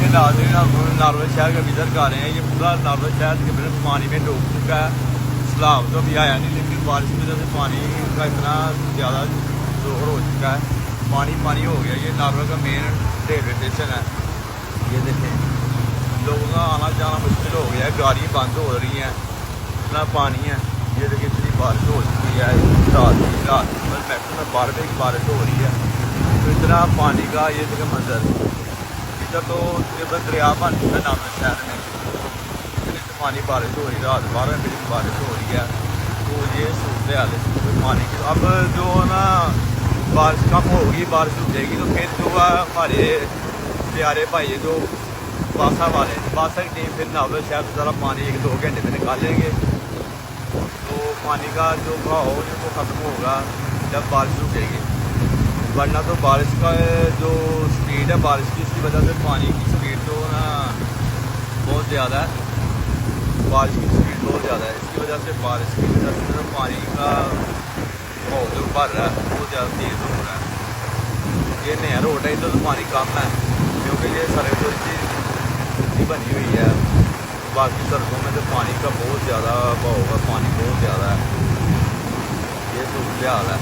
ये नारवल शहर का विजिट कर रहे हैं। ये पूरा नारवल शहर तकरीबन पानी में डूब चुका है। सैलाब तो अभी आया नहीं, लेकिन बारिश की वजह से पानी का इतना ज़्यादा जोर हो चुका है, पानी पानी हो गया। ये नारवल का मेन रेलवे स्टेशन है। ये देखें, लोगों का आना जाना मुश्किल हो गया है, गाड़ी बंद हो रही हैं, इतना पानी है। ये देखिए इतनी बारिश हो चुकी है, रात मैक्सिमम 12 बजे की बारिश हो रही है, तो इतना पानी का ये देखिए मंजर। इधर तो तकरीबन दरिया बन चुका है नारवल शहर में, इतनी पानी बारिश हो रही है, रात 12 बजे की बारिश हो रही है। तो ये सूरत हाल है पानी की। अब जो ना बारिश कम होगी, बारिश रुकेगी, तो फिर जो है हमारे प्यारे भाई जो बासा वाले, बासा की टीम फिर नावल शहर से ज़रा पानी 1-2 घंटे में निकालेंगे। तो पानी का जो बहाव वो ख़त्म होगा जब बारिश रुकेगी, वरना तो बारिश का जो स्पीड है बारिश की, इसकी वजह से पानी की स्पीड जो ना बहुत ज़्यादा है, बारिश की स्पीड बहुत ज़्यादा है। इसकी वजह से बारिश की वजह से जो पानी का बहाव जो भर रहा है बहुत ज़्यादा तेज़ हो रहा है। ये नया रोड है, इधर तो पानी कम है क्योंकि ये सड़क की बनी हुई है। बाकी सड़कों में तो पानी का बहुत ज़्यादा बहाव है, पानी बहुत ज़्यादा है। ये सूरत हाल है।